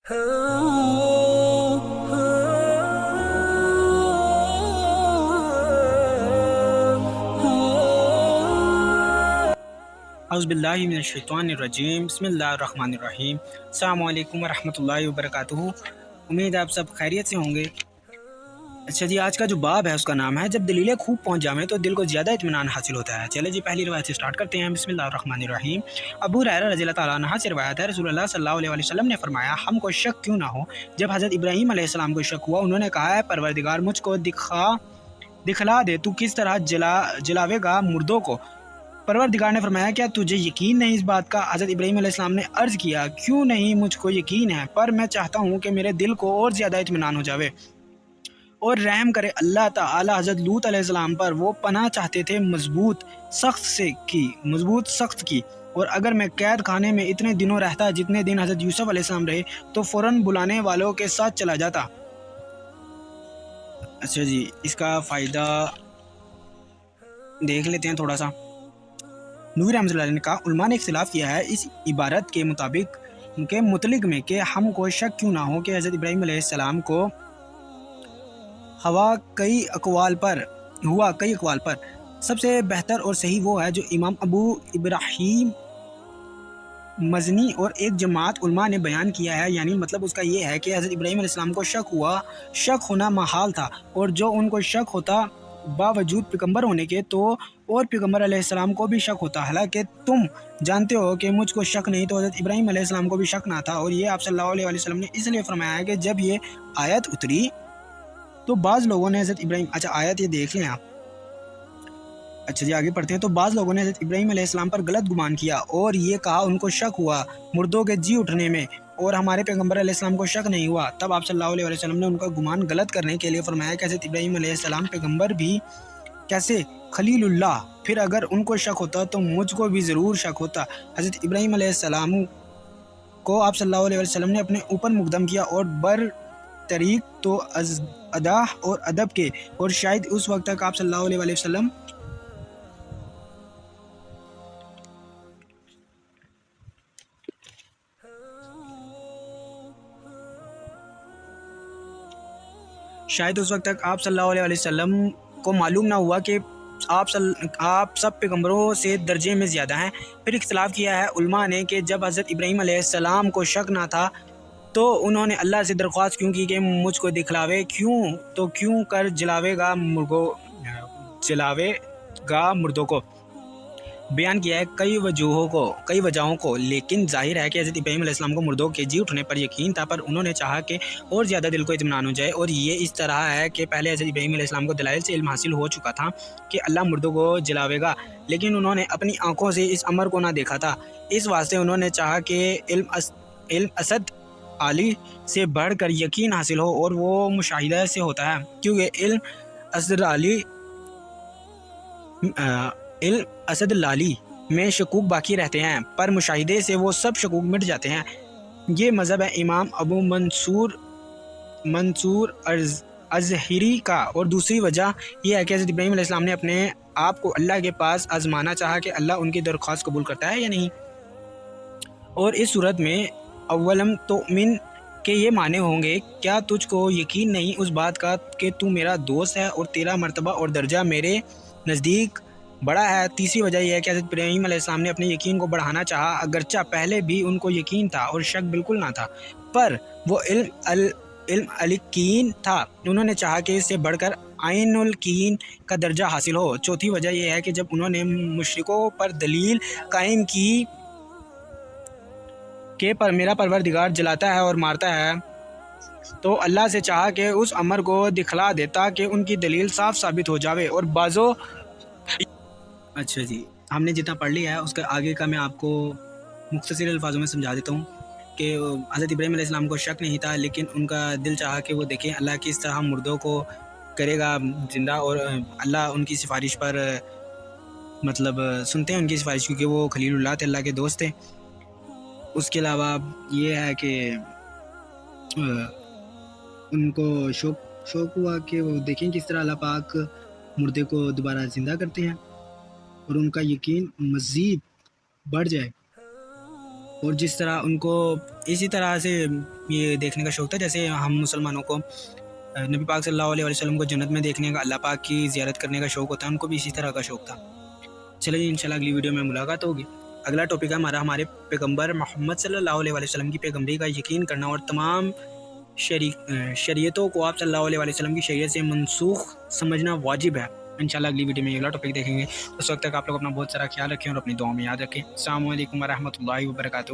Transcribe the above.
बिस्मिल्लाहिर्रहमानिर्रहीम अस्सलाम वालेकुम वरहमतुल्लाहि वबरकातुहू। उम्मीद है आप सब खैरियत से होंगे। अच्छा जी, आज का जो बाब है उसका नाम है जब दलीलें खूब पहुंच जाएं तो दिल को ज़्यादा इत्मीनान हासिल होता है। चले जी पहली रिवायत से स्टार्ट करते हैं। बिस्मिल्लाहिर्रहमानिर्रहीम। अबू हुरैरा रज़ियल्लाहु ताला अन्हु से रिवायत है, रसूलुल्लाह सल्लल्लाहु अलैहि वसल्लम ने फरमाया, हमको शक क्यों ना हो। जब हज़रत इब्राहीम अलैहिस्सलाम को शक हुआ, उन्होंने कहा है, परवरदिगार मुझको दिखला दे, तू किस तरह जलावेगा मुर्दों को। परवरदिगार ने फरमाया, क्या तुझे यकीन नहीं इस बात का। हज़रत इब्राहीम अलैहिस्सलाम ने अर्ज़ किया, क्यों नहीं, मुझको यकीन है, पर मैं चाहता हूँ कि मेरे दिल को और ज़्यादा इत्मीनान हो जावे और रहम करे अल्लाह ताला हज़रत लूत अलैहिस्सलाम पर। वो पनाह चाहते थे मजबूत सख्त की। और अगर मैं कैद खाने में इतने दिनों रहता जितने दिन हज़रत यूसुफ अलैहिस्सलाम रहे, तो फ़ौरन बुलाने वालों के साथ चला जाता। अच्छा जी, इसका फ़ायदा देख लेते हैं थोड़ा सा। नूरी रहमतुल्लाह अलैह ने कहा, उलमा ने इख्तिलाफ किया है इस इबारत के मुतलिक में कि हमको शक क्यों ना हो कि हज़रत इब्राहीम अलैहिस्सलाम को हुआ कई अक़वाल पर। सबसे बेहतर और सही वो है जो इमाम अबू इब्राहीम मज़नी और एक जमात उलमा ने बयान किया है। यानी मतलब उसका ये है कि हज़रत इब्राहीम अलैहिस्सलाम को शक होना महाल था, और जो उनको शक होता बावजूद पैगम्बर होने के, तो और पैगम्बर अलैहिस्सलाम को भी शक होता। हालांकि तुम जानते हो कि मुझको शक नहीं, तो हज़रत इब्राहीम अलैहिस्सलाम को भी शक ना था। और ये आप सल्लल्लाहु अलैहि वसल्लम ने इसलिए फरमाया है कि जब ये आयत उतरी तो बाज़ लोगों ने हज़रत इब्राहीम, अच्छा आयत ये देख लें आप। अच्छा जी, आगे पढ़ते हैं। तो बाज़ लोगों ने हज़रत इब्राहीम अलैहिस्सलाम पर गलत गुमान किया और ये कहा उनको शक हुआ मुर्दों के जी उठने में, और हमारे पैगम्बर अलैहिस्सलाम को शक नहीं हुआ। तब आप सल्लल्लाहु अलैहि वसल्लम ने उनका गुमान गलत करने के लिए फरमाया कि हज़रत इब्राहीम अलैहिस्सलाम पैगम्बर भी कैसे, खलीलुल्लाह। फिर अगर उनको शक होता तो मुझको भी ज़रूर शक होता। हज़रत इब्राहीम अलैहिस्सलाम को आप सल्लल्लाहु अलैहि वसल्लम ने अपने ऊपर मुक़द्दम किया और बर तरीक़ तो अदा और अदब के, और शायद उस वक्त तक आप सल्लल्लाहु अलैहि वसल्लम को मालूम ना हुआ कि आप सब पैगम्बरों से दर्जे में ज़्यादा हैं। फिर इख्तिलाफ किया है उलमा ने कि जब हज़रत इब्राहीम अलैहिस्सलाम को शक ना था तो उन्होंने अल्लाह से दरख्वास्त क्यों की कि मुझको दिखलावे, क्यों कर जलावेगा मुर्दों को। बयान किया है कई वजहों को, लेकिन जाहिर है कि हज़रत इब्राहीम अलैहिस्सलाम को मुर्दों के जी उठने पर यकीन था, पर उन्होंने चाहा कि और ज़्यादा दिल को इत्मीनान हो जाए। और ये इस तरह है कि पहले हज़रत इब्राहीम अलैहिस्सलाम को दलाइल से इल्म हासिल हो चुका था कि अल्लाह मुर्दों को जलावेगा, लेकिन उन्होंने अपनी आँखों से इस अमर को ना देखा था। इस वास्ते उन्होंने चाहा कि इल्म असद आली से बढ़कर यकीन हासिल हो, और वो मुशाहिदा से होता है, क्योंकि इल्म असद लाली में शकूक बाकी रहते हैं, पर मुशाहिदे से वो सब शकूक मिट जाते हैं। ये मज़हब है इमाम अबू मंसूर अज़हरी का। और दूसरी वजह यह है कि हज़रत इब्राहीम अलैहिस्सलाम ने अपने आप को अल्लाह के पास आजमाना चाहा कि अल्लाह उनकी दरख्वास्त कबूल करता है या नहीं। और इस सूरत में अव्वलम तोमिन के ये माने होंगे, क्या तुझको यकीन नहीं उस बात का कि तू मेरा दोस्त है और तेरा मर्तबा और दर्जा मेरे नज़दीक बड़ा है। तीसरी वजह यह है कि हज़रत इब्राहीम अलैहिस्सलाम ने अपने यकीन को बढ़ाना चाहा, अगरचा पहले भी उनको यकीन था और शक बिल्कुल ना था, पर वो इल्म अल-यकीन था। उन्होंने चाहा कि इससे बढ़कर आइनुल यकीन का दर्जा हासिल हो। चौथी वजह यह है कि जब उन्होंने मुशरिकों पर दलील कायम की कि पर मेरा परवरदिगार जलाता है और मारता है, तो अल्लाह से चाहा कि उस अमर को दिखला देता कि उनकी दलील साफ साबित हो जावे। और बाज़ो, अच्छा जी, हमने जितना पढ़ लिया है उसके आगे का मैं आपको मुख्तसर अल्फाजों में समझा देता हूँ कि हज़रत इब्राहीम अलैहिस्सलाम को शक नहीं था, लेकिन उनका दिल चाहा कि वो देखें अल्लाह किस तरह मुर्दों को करेगा ज़िंदा, और अल्लाह उनकी सिफारिश पर मतलब सुनते हैं उनकी सिफारिश, क्योंकि वो खलीलुल्लाह थे, अल्लाह के दोस्त थे। उसके अलावा ये है कि उनको शौक़ हुआ कि वो देखें किस तरह अल्लाह पाक मुर्दे को दोबारा ज़िंदा करते हैं और उनका यकीन मज़ीद बढ़ जाए। اور جس طرح ان کو اسی طرح سے یہ دیکھنے کا شوق تھا جیسے ہم مسلمانوں کو نبی پاک صلی اللہ علیہ وسلم کو جنت میں دیکھنے کا، اللہ پاک کی زیارت کرنے کا شوق ہوتا ہے، ان کو بھی اسی طرح کا شوق تھا۔ چلیے انشاءاللہ اگلی ویڈیو میں ملاقات ہوگی۔ اگلا ٹاپک ہے ہمارا ہمارے پیغمبر محمد صلی اللہ علیہ وسلم کی پیغمبری کا یقین کرنا اور تمام شریعتوں کو آپ صلی اللہ علیہ وسلم کی شریعت سے منسوخ سمجھنا واجب ہے۔ انشاءاللہ اگلی ویڈیو میں اگلا ٹاپک دیکھیں گے۔ اس وقت تک آپ لوگ اپنا بہت سارا خیال رکھیں اور اپنی دعاؤں میں یاد رکھیں۔ السلام علیکم ورحمۃ اللہ وبرکاتہ۔